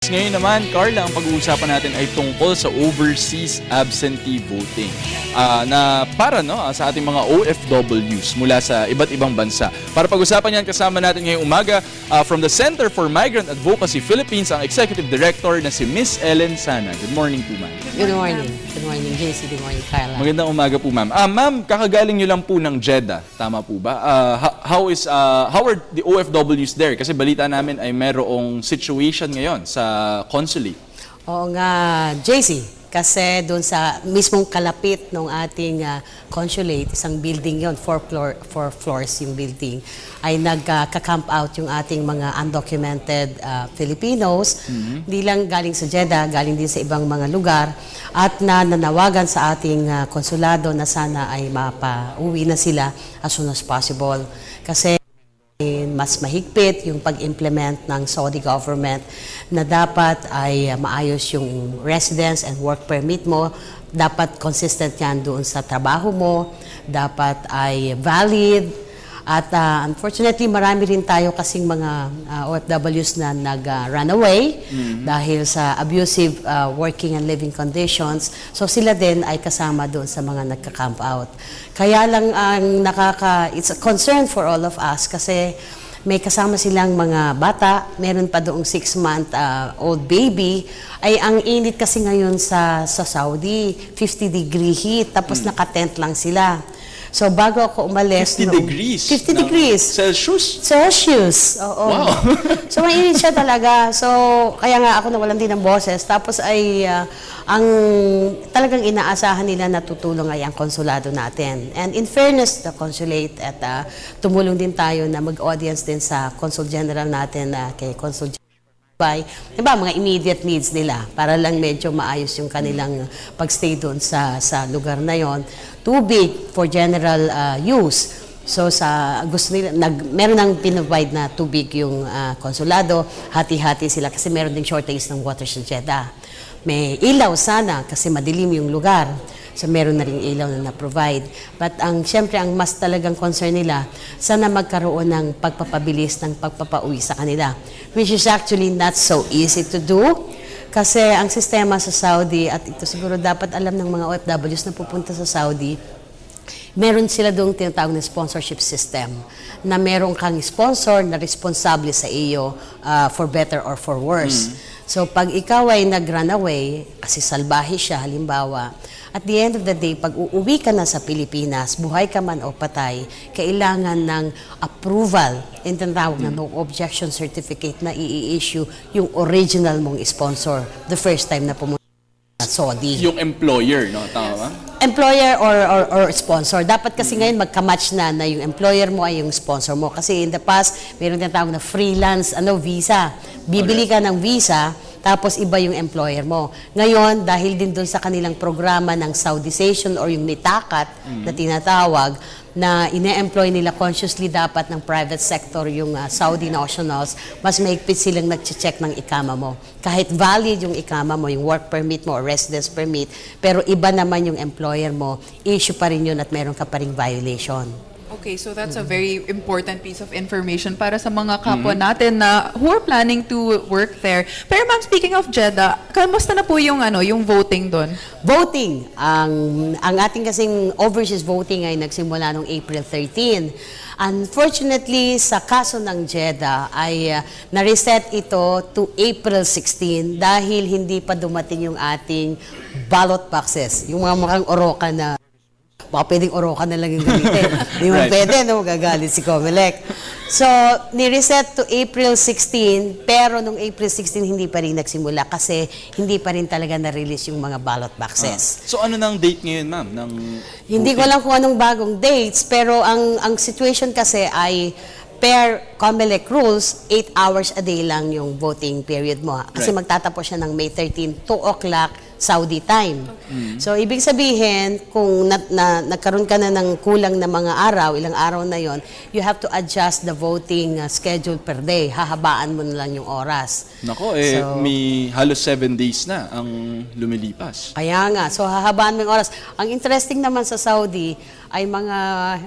Ngayon naman, Carla, ang pag-uusapan natin ay tungkol sa overseas absentee voting na para sa ating mga OFWs mula sa iba't ibang bansa. Para pag-usapan yan, kasama natin ngayong umaga from the Center for Migrant Advocacy Philippines, ang Executive Director na si Miss Ellen Sana. Good morning po, ma'am. Good morning. Good morning, JC. Good morning, Carla. Magandang umaga po, ma'am. Ma'am, kakagaling nyo lang po ng Jeddah. Tama po ba? How are the OFWs there? Kasi balita namin ay merong situation ngayon sa consulate. Oo nga, JC. Kasi doon sa mismong kalapit ng ating consulate, isang building yon, four floors yung building, ay nagka-camp out yung ating mga undocumented Filipinos. Hindi lang galing sa Jeddah, galing din sa ibang mga lugar. At nananawagan sa ating konsulado na sana ay mapauwi na sila as soon as possible. Kasi mas mahigpit yung pag-implement ng Saudi government na dapat ay maayos yung residence and work permit mo. Dapat consistent yan doon sa trabaho mo. Dapat ay valid. At unfortunately, marami rin tayo kasing mga OFWs na nag-run away dahil sa abusive working and living conditions. So sila din ay kasama doon sa mga nagka-camp out. Kaya lang ang it's a concern for all of us kasi may kasama silang mga bata, meron pa doong 6-month-old baby. Ay ang init kasi ngayon sa Saudi, 50-degree heat, tapos naka-tent lang sila. So, bago ako umalis... 50 degrees? 50 degrees. Celsius? Celsius, oo. Wow! So, mainit siya talaga. So, kaya nga ako nawalan din ng boses. Tapos ay, ang talagang inaasahan nila na tutulong ay ang konsulado natin. And in fairness, the consulate at tumulong din tayo na mag-audience din sa Consul General natin, kay Consul diba, mga immediate needs nila para lang medyo maayos yung kanilang pagstay doon sa lugar na yon. Tubig for general use. So gusto nila, meron nang pinrovide na tubig yung konsulado, hati-hati sila kasi meron ding shortage ng water sa Jeddah. May ilaw sana kasi madilim yung lugar. So meron na rin ilaw na na-provide. But siyempre ang mas talagang concern nila, sana magkaroon ng pagpapabilis ng pagpapauwi sa kanila. Which is actually not so easy to do. Kasi ang sistema sa Saudi, at ito siguro dapat alam ng mga OFWs na pupunta sa Saudi, meron sila doong tinatawag na sponsorship system na meron kang sponsor na responsable sa iyo for better or for worse. So pag ikaw ay nag-run away, kasi salbahe siya halimbawa, at the end of the day, pag uuwi ka na sa Pilipinas, buhay ka man o patay, kailangan ng approval, yung tinatawag na no objection certificate na i-issue yung original mong sponsor the first time na pumunta sa Saudi. Yung employer, no? Tama ba? Employer or sponsor. Dapat kasi ngayon magka-match na yung employer mo ay yung sponsor mo. Kasi in the past, meron tinatawag na freelance visa. Bibili ka ng visa, tapos iba yung employer mo. Ngayon, dahil din doon sa kanilang programa ng Saudization or yung nitakat na tinatawag, na ine-employ nila consciously dapat ng private sector yung Saudi nationals, mas mahigpit silang nag-check ng ikama mo. Kahit valid yung ikama mo, yung work permit mo or residence permit, pero iba naman yung employer mo, issue pa rin yun at meron ka pa ring violation. Okay, so that's a very important piece of information para sa mga kapwa natin na who are planning to work there. Pero ma'am, speaking of Jeddah, kamusta na po yung yung voting doon? Voting, ang ating kasing overseas voting ay nagsimula noong April 13. Unfortunately, sa kaso ng Jeddah ay na-reset ito to April 16 dahil hindi pa dumating yung ating ballot boxes, yung mga mukhang oroka na baka pwedeng oroka na lang yung gamitin. Hindi man pwede, magagalit si Comelec. So, ni-reset to April 16, pero nung April 16 hindi pa rin nagsimula kasi hindi pa rin talaga na-release yung mga ballot boxes. So ano nang date ngayon, ma'am? Hindi ko alam kung anong bagong dates, pero ang situation kasi ay per Comelec rules, 8 hours a day lang yung voting period mo. Kasi magtatapos siya ng May 13, 2 o'clock Saudi time. So, ibig sabihin, kung nagkaroon ka na ng kulang na mga araw, ilang araw na yon, you have to adjust the voting schedule per day. Hahabaan mo na lang yung oras. Nako, So, may halos 7 days na ang lumilipas. Kaya nga, so hahabaan mo yung oras. Ang interesting naman sa Saudi ay mga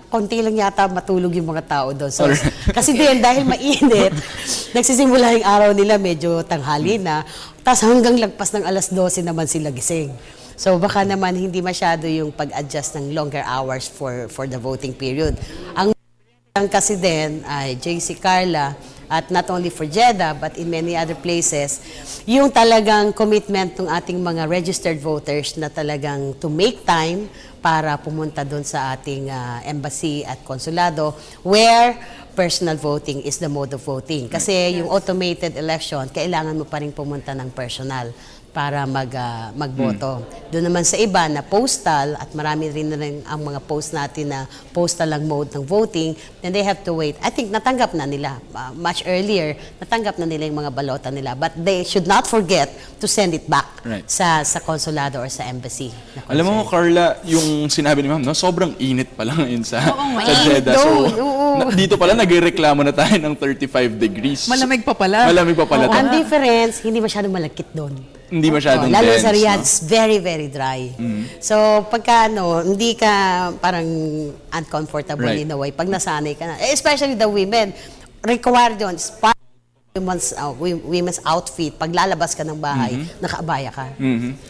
konti lang yata matulog yung mga tao doon. So, kasi din, dahil mainit, nagsisimula yung araw nila, medyo tanghali na, tapos hanggang lagpas ng alas 12 naman sila gising. So baka naman hindi masyado yung pag-adjust ng longer hours for the voting period. Ang kasi din ay JC Carla, at not only for Jeddah but in many other places, yung talagang commitment ng ating mga registered voters na talagang to make time para pumunta doon sa ating embassy at konsulado where personal voting is the mode of voting. Kasi yung automated election, kailangan mo pa rin pumunta ng personal para magboto. Doon naman sa iba na postal, at marami rin ang mga post natin na postal lang mode ng voting, then they have to wait. I think natanggap na nila, much earlier, natanggap na nila yung mga balota nila. But they should not forget to send it back sa konsulado or sa embassy. Alam mo, Carla, yung sinabi ni Ma'am, no, sobrang init pa lang yun sa Jeddah. So, dito pala nagrereklamo na tayo ng 35 degrees. Malamig pa pala. Malamig pa pala. Ang difference, hindi masyadong malagkit doon. Hindi masyadong lalo dense. sa Riyadh, No? it's very, very dry. So, pagka hindi ka parang uncomfortable in a way, pag nasanay ka na, especially the women, required yun, women's outfit, pag lalabas ka ng bahay, nakaabaya ka.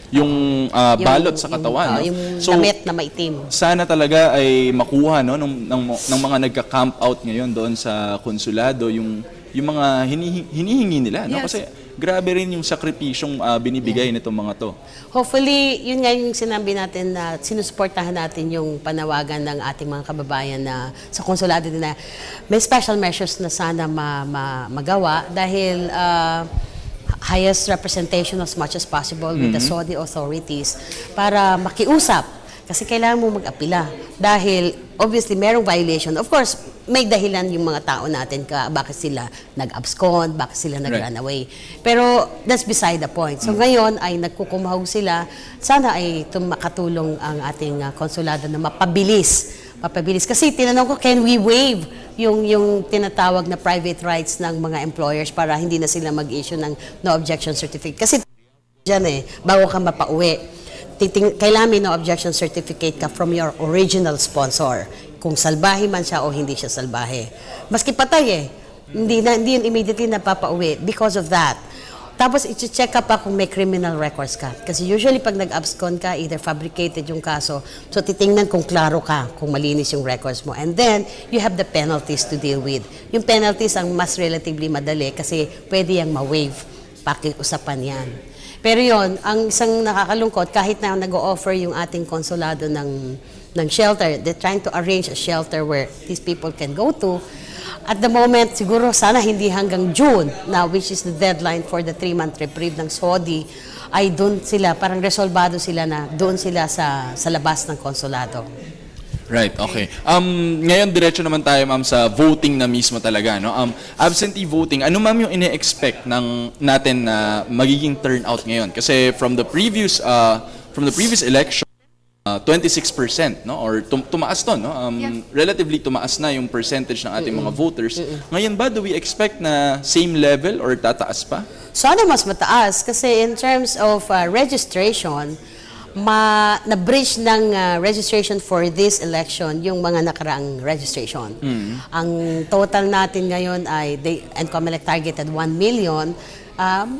Yung balot sa katawan. No? Yung So, damit na maitim. sana talaga ay makuha no ng mga nagka-camp out ngayon doon sa konsulado yung mga hinihingi nila, no? Yes. Kasi grabe rin yung sakripisyong binibigay nitong mga to. Hopefully, yun nga yung sinabi natin na sinusuportahan natin yung panawagan ng ating mga kababayan na sa konsulado din na may special measures na sana magawa dahil highest representation as much as possible with the Saudi authorities para makiusap. Kasi kailangan mo mag-apila. Dahil, obviously, merong violation. Of course, may dahilan yung mga tao natin bakit sila nag-abscond, bakit sila nag-run away. Pero, that's beside the point. So, ngayon ay nagkukumahog sila. Sana ay makatulong ang ating konsulado na mapabilis. Kasi tinanong ko, can we waive yung tinatawag na private rights ng mga employers para hindi na sila mag-issue ng no objection certificate? Kasi dyan bago ka mapauwi, kailangan may no objection certificate ka from your original sponsor. Kung salbahe man siya o hindi siya salbahe. Maski patay hindi yun immediately napapauwi because of that. Tapos, i-check ka pa kung may criminal records ka. Kasi usually, pag nag-abscond ka, either fabricated yung kaso, so titingnan kung klaro ka, kung malinis yung records mo. And then, you have the penalties to deal with. Yung penalties ang mas relatively madali kasi pwede yung ma-waive. Pakiusapan yan. Pero yon, ang isang nakakalungkot, kahit na nag-o-offer yung ating konsulado ng shelter, they're trying to arrange a shelter where these people can go to. At the moment, siguro sana hindi hanggang June, now which is the deadline for the 3-month reprieve ng Saudi, ay doon sila, parang resolbado sila na doon sila sa labas ng konsulado. Right, okay. Ngayon, diretso naman tayo, ma'am, sa voting na mismo talaga. No? Absentee voting, ano, ma'am, yung ine-expect natin na magiging turnout ngayon? Kasi from the previous election, 26%, no? Or tumaas to, no? Relatively tumaas na yung percentage ng ating mga voters. Ngayon ba, do we expect na same level or tataas pa? Sana mas mataas kasi in terms of registration, na-breach ng registration for this election yung mga nakaraang registration. Ang total natin ngayon ay, and COMELEC targeted 1 million,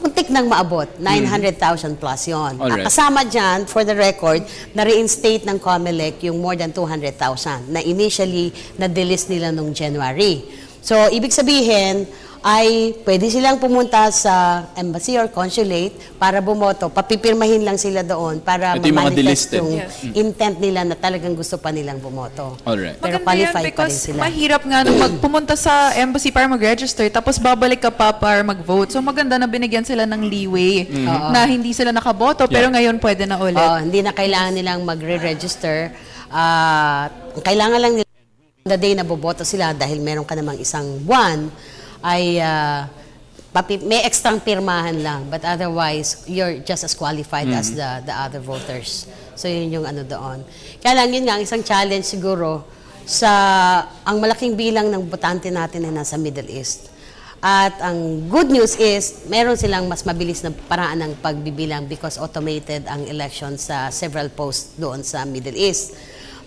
muntik nang maabot, 900,000 plus yun. Kasama dyan, for the record, na-reinstate ng COMELEC yung more than 200,000 na initially na-delist nila nung January. So, ibig sabihin, ay pwede silang pumunta sa embassy or consulate para bumoto. Papipirmahin lang sila doon para ma-manifest yung intent nila na talagang gusto pa nilang bumoto. Alright. Pero Maganda qualified yan pa rin because sila. mahirap nga nung pumunta sa embassy para mag-register tapos babalik ka pa para mag-vote. So maganda na binigyan sila ng leeway na hindi sila nakaboto pero ngayon pwede na ulit. Hindi na kailangan nilang magre-register. Kailangan lang nila the day na boboto sila dahil meron ka namang isang buwan ay may extrang pirmahan lang, but otherwise, you're just as qualified as the other voters. So, yun yung ano doon. Kaya lang, yun nga, ang isang challenge siguro ang malaking bilang ng botante natin ay nasa Middle East. At ang good news is, meron silang mas mabilis na paraan ng pagbibilang because automated ang election sa several posts doon sa Middle East.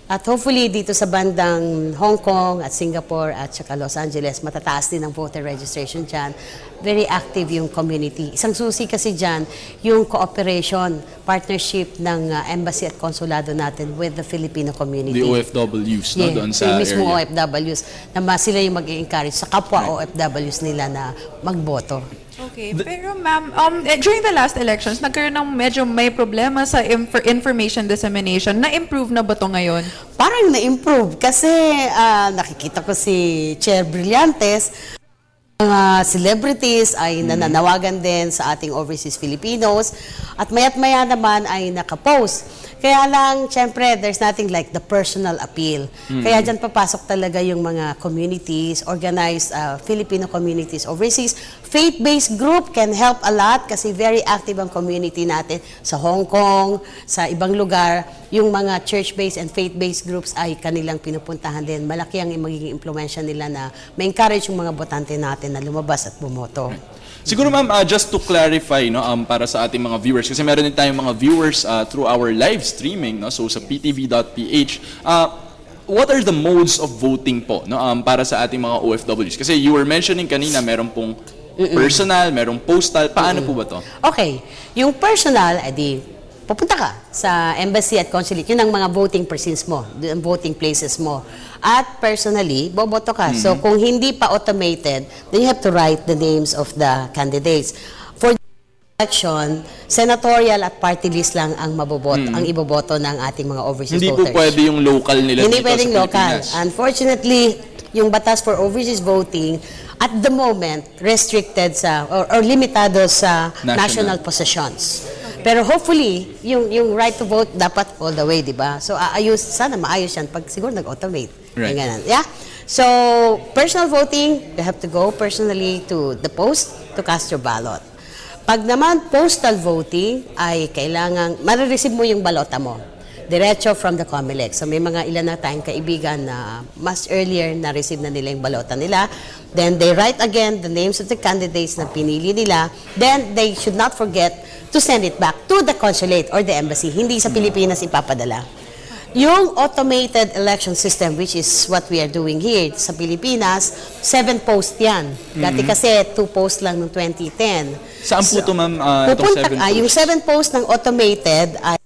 At hopefully dito sa bandang Hong Kong at Singapore at saka Los Angeles, matataas din ang voter registration dyan. Very active yung community. Isang susi kasi dyan, yung cooperation, partnership ng embassy at konsulado natin with the Filipino community. The OFWs, no? Doon sa yung mismo area. OFWs, na sila yung mag-encourage sa kapwa OFWs nila na magboto. Okay, pero ma'am, during the last elections, nagkaroon ng medyo may problema sa information dissemination. Na-improve na ba ito ngayon? Parang na-improve kasi nakikita ko si Chair Brillantes, mga celebrities ay nananawagan din sa ating overseas Filipinos at maya't maya naman ay nakapost. Kaya lang, syempre, there's nothing like the personal appeal. Kaya dyan papasok talaga yung mga communities, organized Filipino communities overseas. Faith-based group can help a lot kasi very active ang community natin sa Hong Kong, sa ibang lugar. Yung mga church-based and faith-based groups ay kanilang pinupuntahan din. Malaki ang magiging impluensya nila na ma-encourage yung mga botante natin na lumabas at bumoto. Siguro ma'am, just to clarify, no, para sa ating mga viewers, kasi meron din tayong mga viewers through our live streaming, no, so sa ptv.ph, what are the modes of voting po, no, para sa ating mga OFWs? Kasi you were mentioning kanina, meron pong personal, merong postal, paano po ba to? Okay, yung personal, edi pupunta ka sa embassy at consulate. Yun ang mga voting precincts mo, ang voting places mo. At personally, boboto ka. So kung hindi pa automated, then you have to write the names of the candidates. For the election, senatorial at party list lang ang maboboto, ang iboboto ng ating mga overseas Hindi voters. po pwede yung local nila Hindi dito pwedeng sa local. Pilipinas. Unfortunately, yung batas for overseas voting, at the moment, restricted or limitado sa national possessions. Pero hopefully, yung right to vote dapat all the way, di ba? So, sana maayos yan pag siguro nag-automate. Right. Yung ganun. Yeah? So, personal voting, you have to go personally to the post to cast your ballot. Pag naman postal voting, ay kailangan, marireceive mo yung balota mo. Diretso from the COMELEC. So may mga ilan na tayong kaibigan na mas earlier na-receive na nila yung balota nila. Then they write again the names of the candidates na pinili nila. Then they should not forget to send it back to the consulate or the embassy. Hindi sa Pilipinas ipapadala. Yung automated election system, which is what we are doing here sa Pilipinas, 7 post yan. Dati kasi 2 post lang noong 2010. Saan po ito ma'am, itong 7 posts? Yung 7 post ng automated ay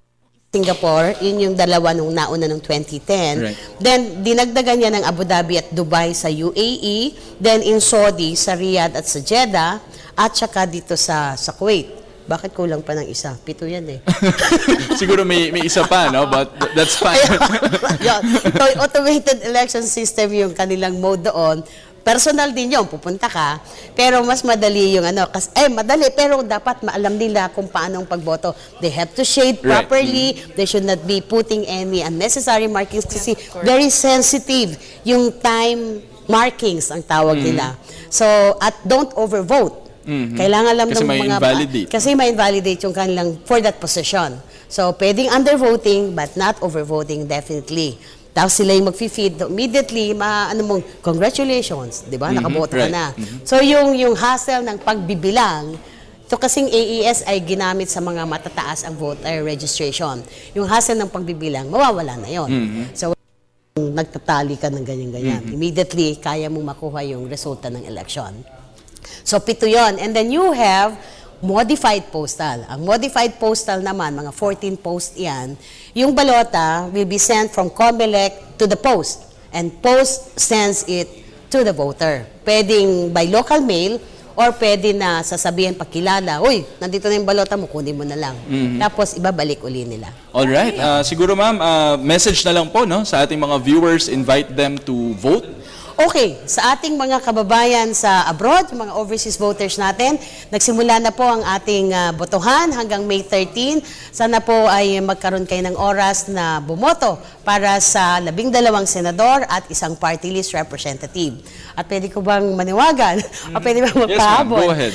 Singapore, yun yung dalawa nung nauna ng 2010. Right. Then, dinagdagan niya ng Abu Dhabi at Dubai sa UAE. Then, in Saudi, sa Riyadh at sa Jeddah. At saka dito sa Kuwait. Bakit kulang pa ng isa? 7 yan eh. Siguro may isa pa, no? But that's fine. Yun. So, automated election system yung kanilang mode doon. Personal din yun, pupunta ka. Pero mas madali yung madali, pero dapat maalam nila kung paano ang pagboto. They have to shade Right. properly. They should not be putting any unnecessary markings kasi very sensitive yung time markings ang tawag nila. So, at don't overvote. Kailangan lang Kasi ng may mga invalidate. kasi may invalidate yung kanilang for that position. So, pwedeng undervoting but not overvoting definitely. Tapos sila yung mag-feed immediately, congratulations, di ba? Nakaboto ka right. na. So, yung hassle ng pagbibilang, ito kasing AES ay ginamit sa mga matataas ang voter registration. Yung hassle ng pagbibilang, mawawala na yon. So, nagtatali ka ng ganyan-ganyan. Immediately, kaya mong makuha yung resulta ng election. So, 7 yon. And then you have modified postal. Ang modified postal naman, mga 14 post yan, yung balota will be sent from COMELEC to the post. And post sends it to the voter. Pwedeng by local mail or pwede na sasabihin pagkilala, uy, nandito na yung balota mo, kunin mo na lang. Tapos ibabalik uli nila. Alright. Siguro ma'am, message na lang po, no? Sa ating mga viewers, invite them to vote. Okay, sa ating mga kababayan sa abroad, yung mga overseas voters natin, nagsimula na po ang ating botohan hanggang May 13. Sana po ay magkaroon kayo ng oras na bumoto para sa 12 senador at isang party list representative. At pwede ko bang maniwagan? O pwede bang magpahabol? Go ahead.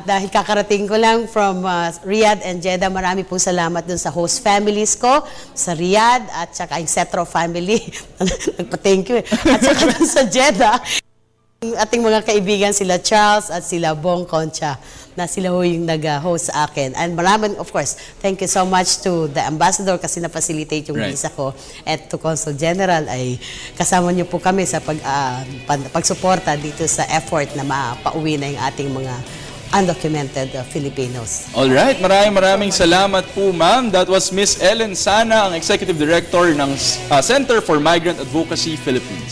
Dahil kakarating ko lang from Riyadh and Jeddah, marami pong salamat dun sa host families ko sa Riyadh at saka yung Setro family. Nagpa-thank you eh. At saka dun sa Jeddah, ating mga kaibigan sila Charles at sila Bong Concha na sila ho yung nag-host sa akin. And maraming, of course, thank you so much to the ambassador kasi na-facilitate yung Right. visa ko. At to Consul General ay kasama niyo po kami sa pagsuporta dito sa effort na mapauwi na yung ating mga undocumented Filipinos. Alright, maraming salamat po, ma'am. That was Miss Ellen Sana, ang Executive Director ng Center for Migrant Advocacy Philippines.